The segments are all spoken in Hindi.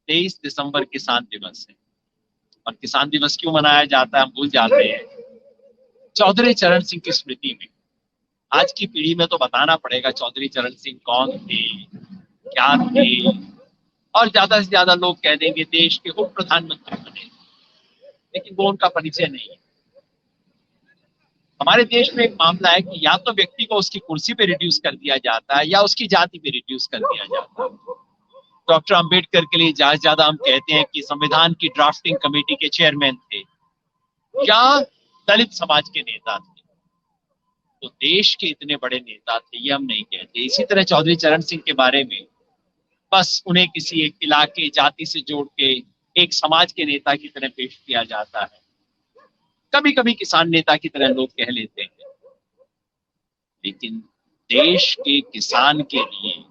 23 दिसंबर किसान दिवस है। और किसान दिवस क्यों मनाया जाता है हम भूल जाते हैं। चौधरी चरण सिंह की स्मृति में। आज की पीढ़ी में तो बताना पड़ेगा चौधरी चरण सिंह कौन थे, क्या थे। और ज्यादा से ज्यादा लोग कह देंगे देश के उप प्रधानमंत्री बने, लेकिन वो उनका परिचय नहीं है। हमारे देश में एक मामला है कि या तो व्यक्ति को उसकी कुर्सी पे रिड्यूस कर दिया जाता है या उसकी जाति पे रिड्यूस कर दिया जाता है। डॉक्टर अंबेडकर के लिए ज्यादा हम कहते हैं कि संविधान की ड्राफ्टिंग कमेटी के चेयरमैन थे या दलित समाज के नेता थे। तो देश के इतने बड़े नेता थे ये हम नहीं कहते। इसी तरह चौधरी चरण सिंह के बारे में बस उन्हें किसी एक इलाके जाति से जोड़ के एक समाज के नेता की तरह पेश किया जाता है। कभी कभी किसान नेता की तरह लोग कह लेते हैं, लेकिन देश के किसान के लिए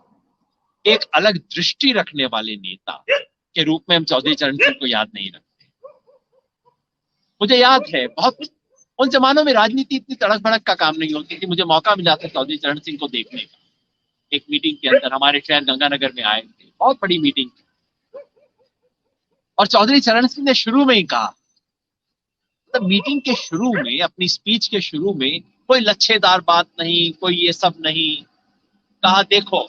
एक अलग दृष्टि रखने वाले नेता के रूप में हम चौधरी चरण सिंह को याद नहीं रखते। मुझे याद है बहुत उन जमानों में राजनीति इतनी तड़क भड़क का काम नहीं होती थी। मुझे मौका मिला था चौधरी चरण सिंह को देखने का। एक मीटिंग के अंदर हमारे शहर गंगानगर में आए थे, बहुत बड़ी मीटिंग थी। और चौधरी चरण सिंह ने शुरू में ही कहा, तब मीटिंग के शुरू में, अपनी स्पीच के शुरू में कोई लच्छेदार बात नहीं, कोई ये सब नहीं। कहा देखो,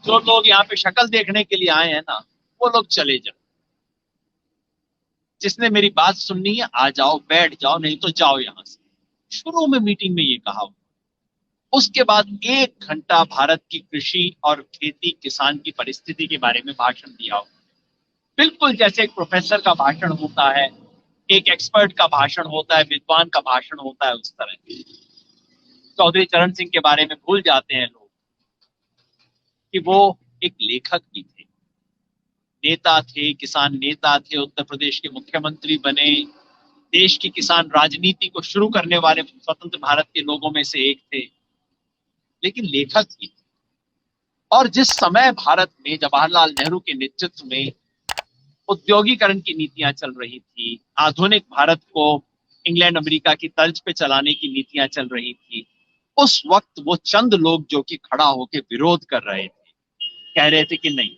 जो लोग यहाँ पे शक्ल देखने के लिए आए हैं ना, वो लोग चले जाओ। जिसने मेरी बात सुननी है आ जाओ, बैठ जाओ, नहीं तो जाओ यहां से। शुरू में मीटिंग में ये कहा। उसके बाद 1 घंटा भारत की कृषि और खेती किसान की परिस्थिति के बारे में भाषण दिया। बिल्कुल जैसे एक प्रोफेसर का भाषण होता है, एक एक्सपर्ट का भाषण होता है, विद्वान का भाषण होता है, उस तरह। चौधरी चरण सिंह के बारे में भूल जाते हैं लोग कि वो एक लेखक भी थे, नेता थे, किसान नेता थे, उत्तर प्रदेश के मुख्यमंत्री बने, देश की किसान राजनीति को शुरू करने वाले स्वतंत्र भारत के लोगों में से एक थे, लेकिन लेखक भी थे। और जिस समय भारत में जवाहरलाल नेहरू के नेतृत्व में औद्योगिकरण की नीतियां चल रही थी, आधुनिक भारत को इंग्लैंड अमेरिका की तर्ज पे चलाने की नीतियां चल रही थी, उस वक्त वो चंद लोग जो कि खड़ा होकर विरोध कर रहे थे, कह रहे थे कि नहीं,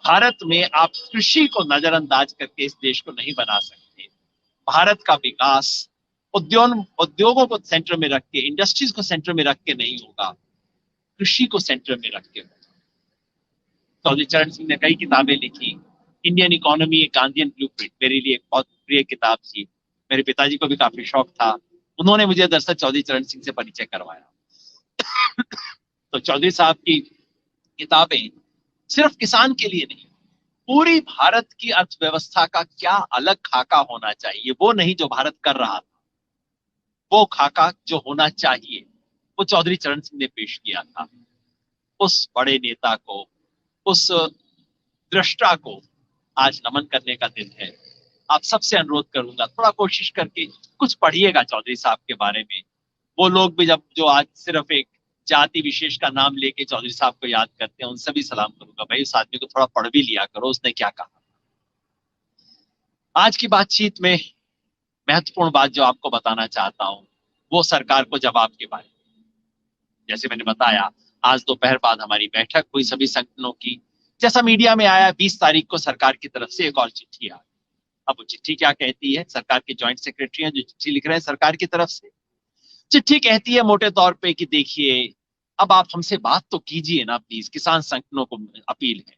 भारत में आप कृषि को नजरअंदाज करके इस देश को नहीं बना सकते। भारत का विकास उद्योगों को सेंटर में रख के, इंडस्ट्रीज को सेंटर में रख के नहीं होगा, कृषि को सेंटर में रख के होगा। चौधरी चरण सिंह ने कई किताबें लिखी। इंडियन इकोनॉमी एक गांधीयन ब्लूप्रिंट मेरे लिए एक बहुत प्रिय किताब थी। मेरे पिताजी को भी काफी शौक था, उन्होंने मुझे दरअसल चौधरी चरण सिंह से परिचय करवाया। तो चौधरी साहब की किताबें सिर्फ किसान के लिए नहीं, पूरी भारत की अर्थव्यवस्था का क्या अलग खाका होना चाहिए, वो नहीं जो भारत कर रहा था, वो खाका जो होना चाहिए वो चौधरी चरण सिंह ने पेश किया था। उस बड़े नेता को, उस दृष्टा को आज नमन करने का दिन है। आप सबसे अनुरोध करूंगा थोड़ा कोशिश करके कुछ पढ़िएगा चौधरी साहब के बारे में। वो लोग भी जो आज सिर्फ एक जाति विशेष का नाम लेके चौधरी साहब को याद करते हैं, उनसे भी सलाम करूंगा, भाई उस आदमी को थोड़ा पढ़ भी लिया करो, उसने क्या कहा। आज की बातचीत में महत्वपूर्ण बात जो आपको बताना चाहता हूं वो सरकार को जवाब के बारे में। जैसे मैंने बताया, आज दोपहर बाद हमारी बैठक हुई सभी संगठनों की। जैसा मीडिया में आया, 20 तारीख को सरकार की तरफ से एक और चिट्ठी आई। अब वो चिट्ठी क्या कहती है? सरकार के ज्वाइंट सेक्रेटरी हैं जो चिट्ठी लिख रहे हैं सरकार की तरफ से। चिट्ठी कहती है मोटे तौर पे कि देखिए, अब आप हमसे बात तो कीजिए ना प्लीज, किसान संगठनों को अपील है।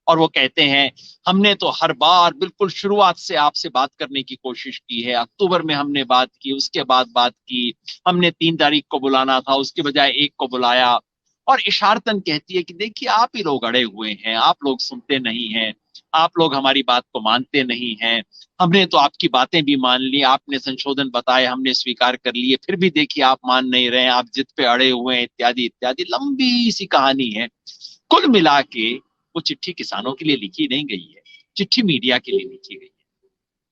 और वो कहते हैं, हमने तो हर बार बिल्कुल शुरुआत से आपसे बात करने की कोशिश की है। अक्टूबर में हमने बात की, उसके बाद बात की, हमने 3 तारीख को बुलाना था, उसके बजाय 1 को बुलाया। और इशारतन कहती है कि देखिए, आप ही लोग अड़े हुए हैं, आप लोग सुनते नहीं हैं, आप लोग हमारी बात को मानते नहीं हैं। हमने तो आपकी बातें भी मान ली, आपने संशोधन बताए, हमने स्वीकार कर लिए, फिर भी देखिए आप मान नहीं रहे हैं, आप जिद पे अड़े हुए हैं, इत्यादि इत्यादि। लंबी सी कहानी है। कुल मिला के वो चिट्ठी किसानों के लिए लिखी नहीं गई है, चिट्ठी मीडिया के लिए लिखी गई है,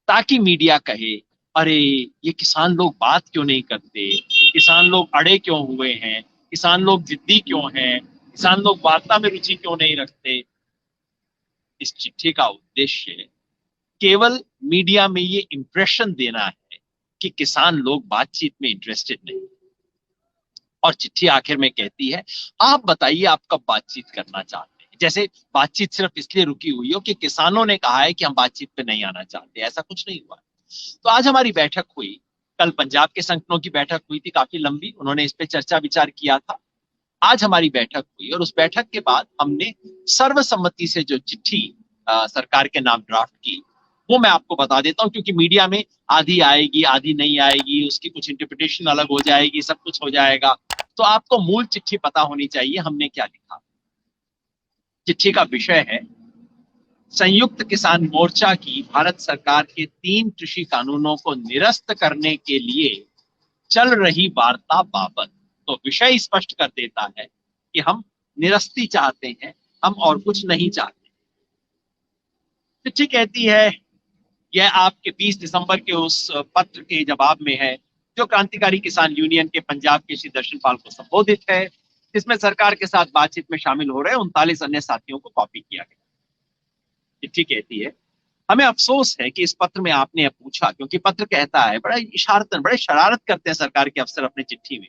ताकि मीडिया कहे, अरे ये किसान लोग बात क्यों नहीं करते, किसान लोग अड़े क्यों हुए हैं, किसान लोग जिद्दी क्यों हैं, किसान लोग वार्ता में रुचि क्यों नहीं रखते। इस चिट्ठी का उद्देश्य केवल मीडिया में ये इंप्रेशन देना है कि किसान लोग बातचीत में इंटरेस्टेड नहीं। और चिट्ठी आखिर में कहती है, आप बताइए आप कब बातचीत करना चाहते हैं। जैसे बातचीत सिर्फ इसलिए रुकी हुई हो कि किसानों ने कहा है कि हम बातचीत पे नहीं आना चाहते, ऐसा कुछ नहीं हुआ। तो आज हमारी बैठक हुई, कल पंजाब के संगठनों की बैठक हुई थी काफी लंबी, उन्होंने इस पे चर्चा विचार किया था। आज हमारी बैठक हुई और उस बैठक के बाद हमने सर्वसम्मति से जो चिट्ठी सरकार के नाम ड्राफ्ट की, वो मैं आपको बता देता हूं, क्योंकि मीडिया में आधी आएगी आधी नहीं आएगी, उसकी कुछ इंटरप्रिटेशन अलग हो जाएगी, सब कुछ हो जाएगा। तो आपको मूल चिट्ठी पता होनी चाहिए हमने क्या लिखा। चिट्ठी का विषय है संयुक्त किसान मोर्चा की भारत सरकार के 3 कृषि कानूनों को निरस्त करने के लिए चल रही वार्ता बाबत। तो विषय स्पष्ट कर देता है कि हम निरस्ती चाहते हैं, हम और कुछ नहीं चाहते। चिट्ठी कहती है, यह आपके 20 दिसंबर के उस पत्र के जवाब में है जो क्रांतिकारी किसान यूनियन के पंजाब के श्री दर्शनपाल को संबोधित है, जिसमें सरकार के साथ बातचीत में शामिल हो रहे 39 अन्य साथियों को कॉपी किया गया। चिट्ठी कहती है, हमें अफसोस है कि इस पत्र में आपने पूछा, क्योंकि पत्र कहता है, बड़ा इशारतन बड़े शरारत करते हैं सरकार के अफसर अपने चिट्ठी में।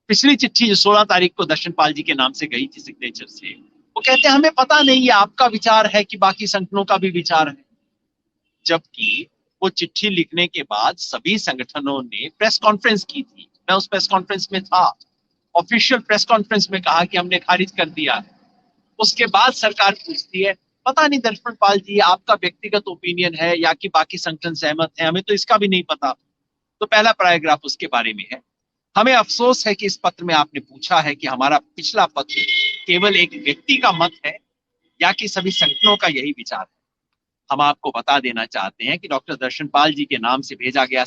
पिछली चिट्ठी जो 16 तारीख को दर्शनपाल जी के नाम से गई थी सिग्नेचर से, वो कहते हैं हमें पता नहीं है आपका विचार है कि बाकी संगठनों का भी विचार है। जबकि वो चिट्ठी लिखने के बाद सभी संगठनों ने प्रेस कॉन्फ्रेंस की थी, मैं उस प्रेस कॉन्फ्रेंस में था, ऑफिशियल प्रेस कॉन्फ्रेंस में कहा कि हमने खारिज कर दिया है। उसके बाद सरकार पूछती है पता नहीं दर्शनपाल जी आपका व्यक्तिगत ओपिनियन है या कि बाकी संगठन सहमत है, हमें तो इसका भी नहीं पता। तो पहला पैराग्राफ उसके बारे में है, हमें अफसोस है कि इस पत्र में आपने पूछा है कि हमारा पिछला पत्र केवल एक व्यक्ति का मत है या कि सभी संगठनों का यही विचार है। हम आपको बता देना चाहते हैं कि डॉक्टर दर्शनपाल जी के नाम से भेजा गया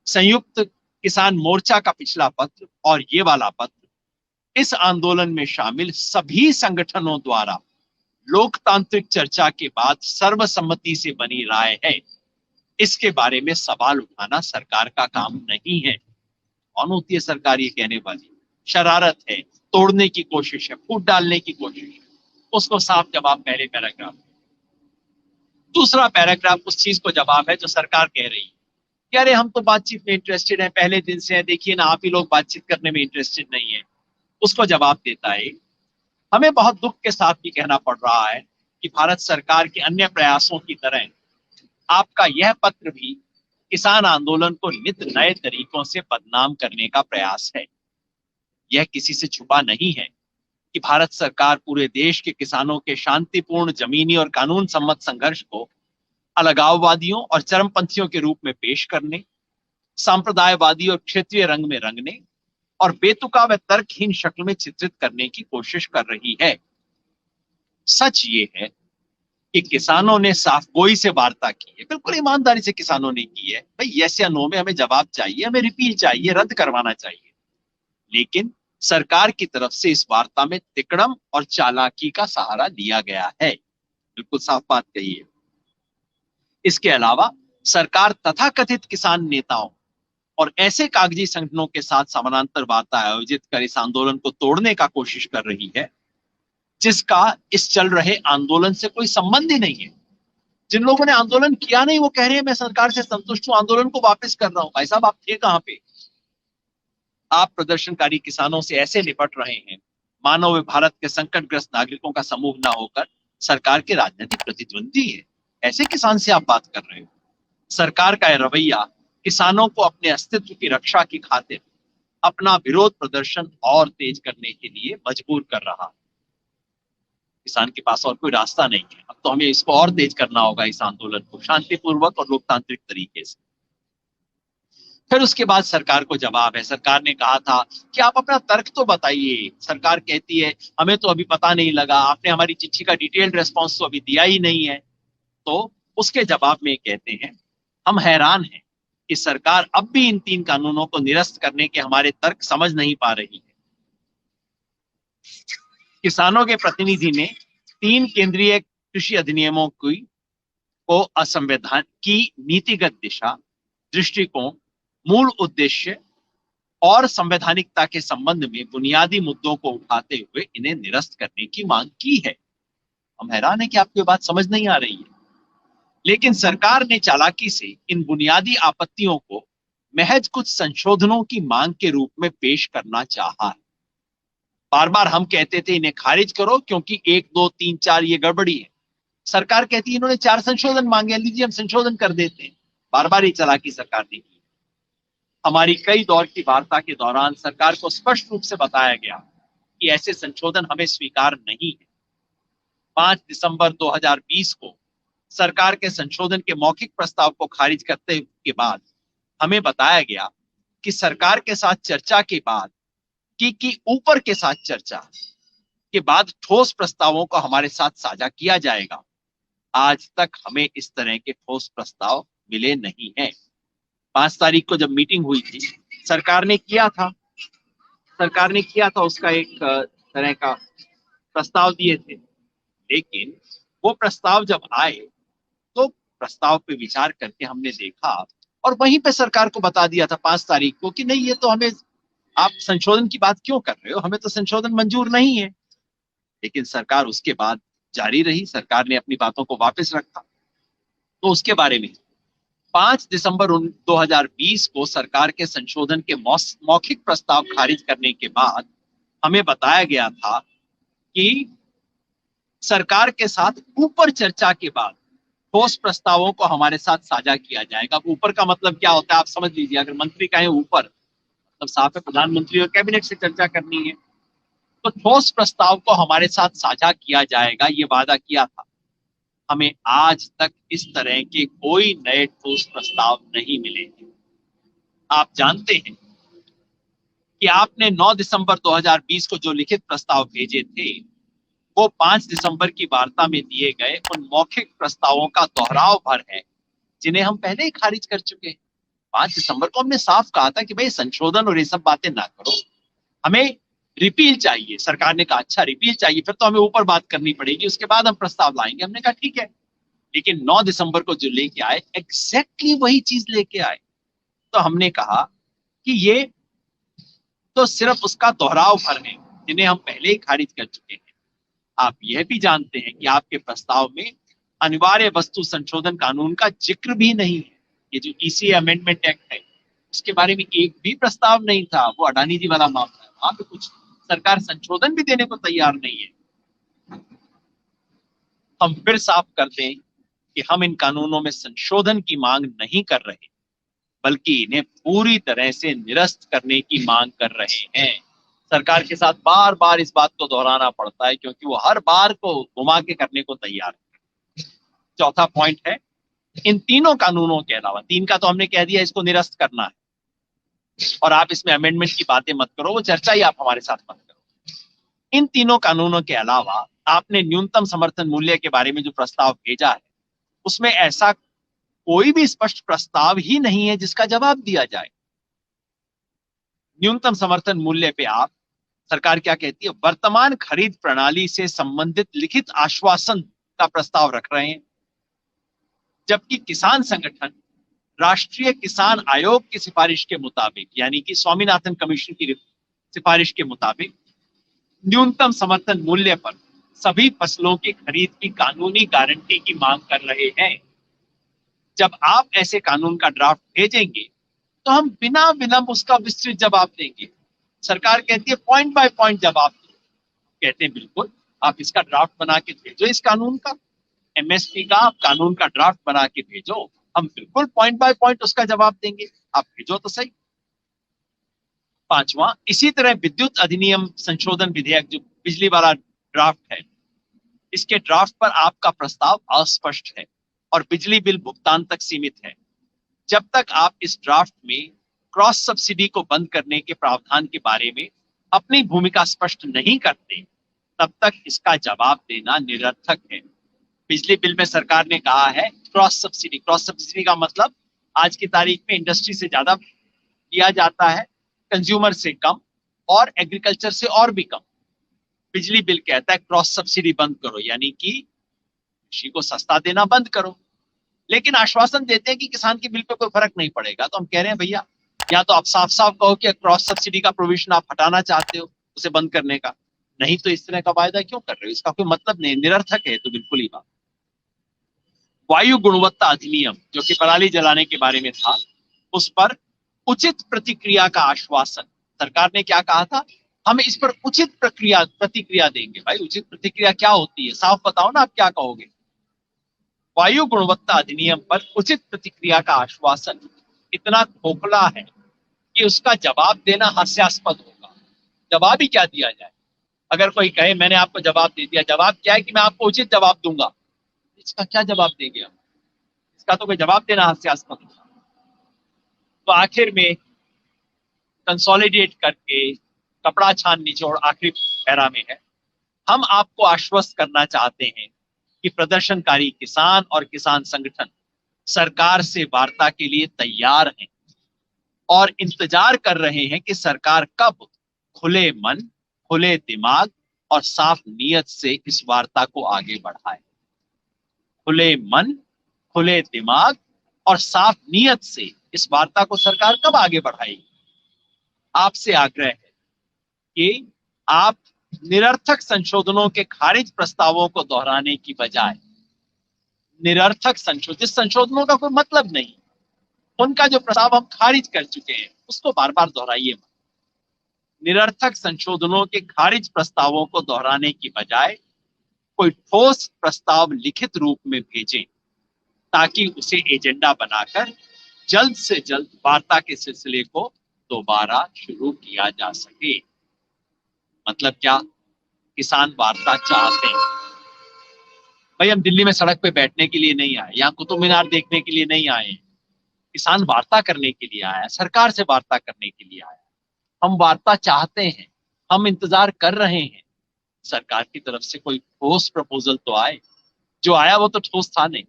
संयुक्त किसान मोर्चा का पिछला पत्र और ये वाला पत्र इस आंदोलन में शामिल सभी संगठनों द्वारा लोकतांत्रिक चर्चा के बाद सर्वसम्मति से बनी राय है। इसके बारे में सवाल उठाना सरकार का काम नहीं है। कौन होती है सरकार ये कहने वाली? शरारत है, तोड़ने की कोशिश है, फूट डालने की कोशिश है। उसको साफ जवाब पहले पैराग्राफ। दूसरा पैराग्राफ उस चीज को जवाब है जो सरकार कह रही है कि अरे हम तो बातचीत में इंटरेस्टेड हैं, पहले दिन से है, देखिए ना आप ही लोग बातचीत करने में इंटरेस्टेड नहीं है। उसको जवाब देता है, हमें बहुत दुख के साथ भी कहना पड़ रहा है कि भारत सरकार के अन्य प्रयासों की तरह आपका यह पत्र भी किसान आंदोलन को नित नए तरीकों से बदनाम करने का प्रयास है। यह किसी से छुपा नहीं है कि भारत सरकार पूरे देश के किसानों के शांतिपूर्ण जमीनी और कानून सम्मत संघर्ष को अलगाववादियों और चरमपंथियों के रूप में पेश करने, सांप्रदायवादी और क्षेत्रीय रंग में रंगने और बेतुका व तर्कहीन शक्ल में चित्रित करने की कोशिश कर रही है। सच ये है कि किसानों ने साफ गोई से वार्ता की है, बिल्कुल ईमानदारी से किसानों ने की है, भाई यस या नो में हमें जवाब चाहिए, हमें रिपील चाहिए, रद्द करवाना चाहिए। लेकिन सरकार की तरफ से इस वार्ता में तिकड़म और चालाकी का सहारा लिया गया है, बिल्कुल साफ बात कही है। इसके अलावा सरकार तथाकथित किसान नेताओं और ऐसे कागजी संगठनों के साथ समानांतर वार्ता आयोजित कर इस आंदोलन को तोड़ने का कोशिश कर रही है, जिसका इस चल रहे आंदोलन से कोई संबंध ही नहीं है। जिन लोगों ने आंदोलन किया नहीं वो कह रहे हैं मैं सरकार से संतुष्ट हूं, आंदोलन को वापस कर रहा हूं। भाई साहब आप थे कहां पे? आप प्रदर्शनकारी किसानों से ऐसे निपट रहे हैं मानो वे भारत के संकटग्रस्त नागरिकों का समूह ना होकर सरकार के राजनीतिक प्रतिद्वंदी है। ऐसे किसान से आप बात कर रहे हो। सरकार का यह रवैया किसानों को अपने अस्तित्व की रक्षा की खातिर अपना विरोध प्रदर्शन और तेज करने के लिए मजबूर कर रहा है। किसान के पास और कोई रास्ता नहीं है, अब तो हमें इसको और तेज करना होगा, इस आंदोलन को शांतिपूर्वक और लोकतांत्रिक तरीके से। फिर उसके बाद सरकार को जवाब है, सरकार ने कहा था कि आप अपना तर्क तो बताइए। सरकार कहती है हमें तो अभी पता नहीं लगा, आपने हमारी चिट्ठी का डिटेल्ड रेस्पॉन्स तो अभी दिया ही नहीं है। तो उसके जवाब में कहते हैं हम हैरान हैं कि सरकार अब भी इन 3 कानूनों को निरस्त करने के हमारे तर्क समझ नहीं पा रही है। किसानों के प्रतिनिधि ने 3 केंद्रीय कृषि अधिनियमों को असंवैधान की नीतिगत दिशा, दृष्टिकोण, मूल उद्देश्य और संवैधानिकता के संबंध में बुनियादी मुद्दों को उठाते हुए इन्हें निरस्त करने की मांग की है। हम हैरान है कि आपको ये बात समझ नहीं आ रही है, लेकिन सरकार ने चालाकी से इन बुनियादी आपत्तियों को महज कुछ संशोधनों की मांग के रूप में पेश करना चाहा है। बार बार हम कहते थे इन्हें खारिज करो क्योंकि 1, 2, 3, 4 ये गड़बड़ी है। सरकार कहती है इन्होंने 4 संशोधन मांगे, लीजिए हम संशोधन कर देते हैं। बार बार ये चालाकी सरकार ने की। हमारी कई दौर की वार्ता के दौरान सरकार को स्पष्ट रूप से बताया गया कि ऐसे संशोधन हमें स्वीकार नहीं है। 5 दिसंबर 2020 को सरकार के संशोधन के मौखिक प्रस्ताव को खारिज करते के बाद हमें बताया गया कि सरकार के साथ चर्चा के बाद कि ऊपर के साथ चर्चा के बाद ठोस प्रस्तावों को हमारे साथ साझा किया जाएगा। आज तक हमें इस तरह के ठोस प्रस्ताव मिले नहीं हैं। 5 तारीख को जब मीटिंग हुई थी, सरकार ने किया था उसका एक तरह का प्रस्ताव दिए थे, लेकिन वो प्रस्ताव जब आए तो प्रस्ताव पे विचार करके हमने देखा और वहीं पे सरकार को बता दिया था 5 तारीख को कि नहीं, ये तो हमें, आप संशोधन की बात क्यों कर रहे हो, हमें तो संशोधन मंजूर नहीं है। लेकिन सरकार उसके बाद जारी रही, सरकार ने अपनी बातों को वापस रखा। तो उसके बारे में 5 दिसंबर 2020 को सरकार के संशोधन के मौखिक प्रस्ताव खारिज करने के बाद हमें बताया गया था कि सरकार के साथ ऊपर चर्चा के बाद ठोस प्रस्तावों को हमारे साथ साझा किया जाएगा। ऊपर का मतलब क्या होता है आप समझ लीजिए। अगर मंत्री कहें ऊपर, मतलब साफ है प्रधानमंत्री और कैबिनेट से चर्चा करनी है। तो ठोस प्रस्ताव को हमारे साथ साझा किया जाएगा, ये वादा किया था। हमें आज तक इस तरह के कोई नए ठोस प्रस्ताव नहीं मिले हैं। आप जानते हैं कि आपने 9 दिसंबर 2020 को जो लिखित प्रस्ताव भेजे थे वो 5 दिसंबर की वार्ता में दिए गए उन मौखिक प्रस्तावों का दोहराव भर है जिन्हें हम पहले ही खारिज कर चुके हैं। 5 दिसंबर को हमने साफ कहा था कि भाई संशोधन और ये सब बातें ना करो, हमें रिपील चाहिए। सरकार ने कहा अच्छा रिपील चाहिए, फिर तो हमें ऊपर बात करनी पड़ेगी, उसके बाद हम प्रस्ताव लाएंगे। हमने कहा ठीक है, लेकिन 9 दिसंबर को जो लेके आए एग्जैक्टली वही चीज लेके आए। तो हमने कहा कि ये तो सिर्फ उसका दोहराव भर है जिन्हें हम पहले ही खारिज कर चुके हैं। आप यह भी जानते हैं कि आपके प्रस्ताव में अनिवार्य वस्तु संशोधन कानून का जिक्र भी नहीं है। ये जो ईसी अमेंडमेंट एक्ट है उसके बारे में एक भी प्रस्ताव नहीं था। वो अडानी जी वाला मामला है, वहां पे कुछ सरकार संशोधन भी देने को तैयार नहीं है। हम फिर साफ कर दें कि हम इन कानूनों में संशोधन की मांग नहीं कर रहे, बल्कि इन्हें पूरी तरह से निरस्त करने की मांग कर रहे हैं। सरकार के साथ बार बार इस बात को दोहराना पड़ता है क्योंकि वो हर बार को घुमा के करने को तैयार है। चौथा पॉइंट है, इन तीनों कानूनों के अलावा, 3 का तो हमने कह दिया इसको निरस्त करना है और आप इसमें अमेंडमेंट की बातें मत करो, वो चर्चा ही आप हमारे साथ मत करो। इन तीनों कानूनों के अलावा आपने न्यूनतम समर्थन मूल्य के बारे में जो प्रस्ताव भेजा है उसमें ऐसा कोई भी स्पष्ट प्रस्ताव ही नहीं है जिसका जवाब दिया जाए। न्यूनतम समर्थन मूल्य पे आप, सरकार क्या कहती है, वर्तमान खरीद प्रणाली से संबंधित लिखित आश्वासन का प्रस्ताव रख रहे हैं, जबकि किसान संगठन राष्ट्रीय किसान आयोग की सिफारिश के मुताबिक, यानी कि स्वामीनाथन कमीशन की सिफारिश के मुताबिक न्यूनतम समर्थन मूल्य पर सभी फसलों की खरीद की कानूनी गारंटी की मांग कर रहे हैं। जब आप ऐसे कानून का ड्राफ्ट भेजेंगे तो हम बिना विलंब उसका विस्तृत जवाब देंगे। सरकार कहती है पॉइंट बाय पॉइंट जवाब दो, कहते हैं बिल्कुल, आप इसका ड्राफ्ट बना के भेजो, इस कानून का, एमएसपी का आप कानून का ड्राफ्ट बना के भेजो, हम बिल्कुल पॉइंट बाय पॉइंट उसका जवाब देंगे, आप भेजो तो सही। 5वां, इसी तरह विद्युत अधिनियम संशोधन विधेयक जो बिजली वाला ड्राफ्ट है, इसके ड्राफ्ट पर आपका प्रस्ताव अस्पष्ट है और बिजली बिल भुगतान तक सीमित है। जब तक आप इस ड्राफ्ट में क्रॉस सब्सिडी को बंद करने के प्रावधान के बारे में अपनी भूमिका स्पष्ट नहीं करते, तब तक इसका जवाब देना निरर्थक है। बिजली बिल में सरकार ने कहा है क्रॉस सब्सिडी, क्रॉस सब्सिडी का मतलब आज की तारीख में इंडस्ट्री से ज्यादा दिया जाता है, कंज्यूमर से कम और एग्रीकल्चर से और भी कम। बिजली बिल कहता है क्रॉस सब्सिडी बंद करो, यानी कि कृषि को सस्ता देना बंद करो, लेकिन आश्वासन देते हैं कि किसान के बिल पे कोई फर्क नहीं पड़ेगा। तो हम कह रहे हैं भैया, या तो आप साफ साफ कहो कि क्रॉस सब्सिडी का प्रोविजन आप हटाना चाहते हो उसे बंद करने का, नहीं तो इस तरह का वायदा क्यों कर रहे हो, इसका कोई मतलब नहीं, निरर्थक है तो बिल्कुल ही बात। वायु गुणवत्ता अधिनियम जो कि पराली जलाने के बारे में था, उस पर उचित प्रतिक्रिया का आश्वासन, सरकार ने क्या कहा था, हम इस पर उचित प्रतिक्रिया देंगे। भाई उचित प्रतिक्रिया क्या होती है, साफ बताओ ना, आप क्या कहोगे? वायु गुणवत्ता अधिनियम पर उचित प्रतिक्रिया का आश्वासन इतना खोखला है कि उसका जवाब देना हास्यास्पद होगा। जवाब ही क्या दिया जाए? अगर कोई कहे मैंने आपको जवाब दे दिया, जवाब क्या है कि मैं आपको उचित जवाब दूंगा, इसका क्या जवाब देंगे हम? इसका तो कोई जवाब देना हास्यास्पद होगा। तो आखिर में कंसोलिडेट करके कपड़ा छान निचोड़ आखिरी पैरा में है, हम आपको आश्वस्त करना चाहते हैं कि प्रदर्शनकारी किसान और किसान संगठन सरकार से वार्ता के लिए तैयार हैं और इंतजार कर रहे हैं कि सरकार कब खुले मन, खुले दिमाग और साफ नीयत से इस वार्ता को आगे बढ़ाए। खुले मन, खुले दिमाग और साफ नीयत से इस वार्ता को सरकार कब आगे बढ़ाएगी? आपसे आग्रह है कि आप निरर्थक संशोधनों के खारिज प्रस्तावों को दोहराने की बजाय निरर्थक जिस संशोधनों का कोई मतलब नहीं, उनका जो प्रस्ताव हम खारिज कर चुके हैं उसको बार बार दोहराइए मत। निरर्थक संशोधनों के खारिज प्रस्तावों को दोहराने की बजाय कोई ठोस प्रस्ताव लिखित रूप में भेजें ताकि उसे एजेंडा बनाकर जल्द से जल्द वार्ता के सिलसिले को दोबारा शुरू किया जा सके। मतलब क्या? किसान वार्ता चाहते हैं। भाई हम दिल्ली में सड़क पे बैठने के लिए नहीं आए, यहाँ कुतुब मीनार देखने के लिए नहीं आए, किसान वार्ता करने के लिए आया, सरकार से वार्ता करने के लिए आया। हम वार्ता चाहते हैं, हम इंतजार कर रहे हैं सरकार की तरफ से कोई ठोस प्रपोजल तो आए। जो आया वो तो ठोस था नहीं,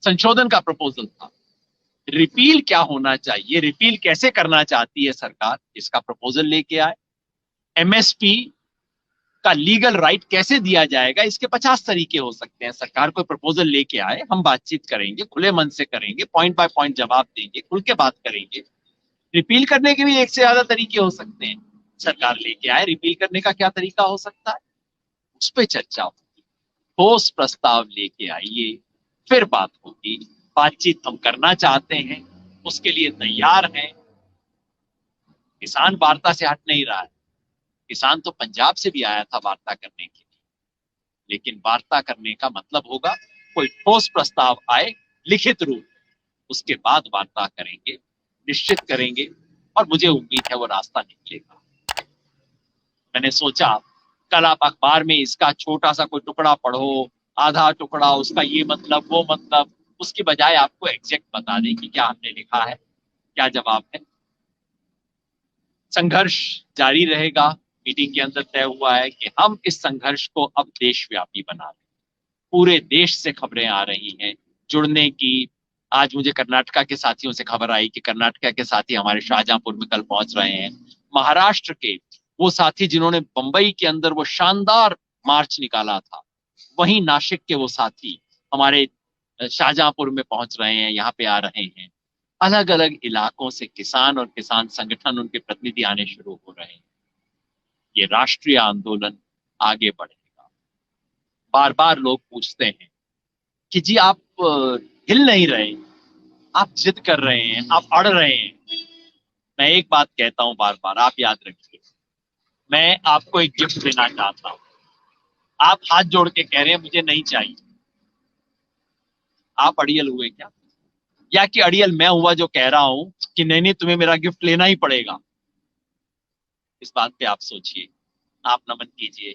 संशोधन का प्रपोजल था। रिपील क्या होना चाहिए, रिपील कैसे करना चाहती है सरकार, इसका प्रपोजल लेके आए। एमएसपी का लीगल राइट कैसे दिया जाएगा, इसके 50 तरीके हो सकते हैं। सरकार कोई प्रपोजल लेके आए, हम बातचीत करेंगे, खुले मन से करेंगे, पॉइंट बाय पॉइंट जवाब देंगे, खुल के बात करेंगे। रिपील करने के भी एक से ज्यादा तरीके हो सकते हैं। सरकार लेके आए, रिपील करने का क्या तरीका हो सकता है, उस पर चर्चा होगी। ठोस प्रस्ताव लेके आइए, फिर बात होगी। बातचीत हम करना चाहते हैं, उसके लिए तैयार हैं। किसान वार्ता से हट नहीं रहा है। किसान तो पंजाब से भी आया था वार्ता करने के लिए, लेकिन वार्ता करने का मतलब होगा कोई ठोस प्रस्ताव आए लिखित रूप, उसके बाद वार्ता करेंगे, निश्चित करेंगे, और मुझे उम्मीद है वो रास्ता निकलेगा। मैंने सोचा कल आप अखबार में इसका छोटा सा कोई टुकड़ा पढ़ो, आधा टुकड़ा, उसका ये मतलब वो मतलब, उसकी बजाय आपको एग्जैक्ट बता दें कि क्या हमने लिखा है, क्या जवाब है। संघर्ष जारी रहेगा। मीटिंग के अंदर तय हुआ है कि हम इस संघर्ष को अब देशव्यापी बना रहे हैं। पूरे देश से खबरें आ रही हैं जुड़ने की। आज मुझे कर्नाटका के साथियों से खबर आई कि कर्नाटका के साथी हमारे शाहजहांपुर में कल पहुंच रहे हैं। महाराष्ट्र के वो साथी जिन्होंने बंबई के अंदर वो शानदार मार्च निकाला था, वहीं नासिक के वो साथी हमारे शाहजहांपुर में पहुंच रहे हैं, यहाँ पे आ रहे हैं। अलग अलग इलाकों से किसान और किसान संगठन, उनके प्रतिनिधि आने शुरू हो रहे हैं। ये राष्ट्रीय आंदोलन आगे बढ़ेगा। बार बार लोग पूछते हैं कि जी आप हिल नहीं रहे, आप जिद कर रहे हैं, आप अड़ रहे हैं। मैं एक बात कहता हूं बार बार, आप याद रखिए, मैं आपको एक गिफ्ट देना चाहता हूं। आप हाथ जोड़ के कह रहे हैं मुझे नहीं चाहिए। आप अड़ियल हुए क्या? या कि अड़ियल मैं हुआ जो कह रहा हूं कि नहीं नहीं तुम्हें मेरा गिफ्ट लेना ही पड़ेगा? इस बात पे आप सोचिए, आप नमन कीजिए।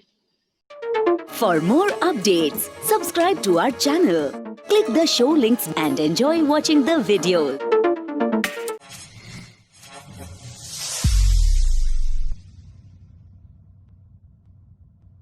For more updates, subscribe to our channel, click the show links and enjoy watching the videos.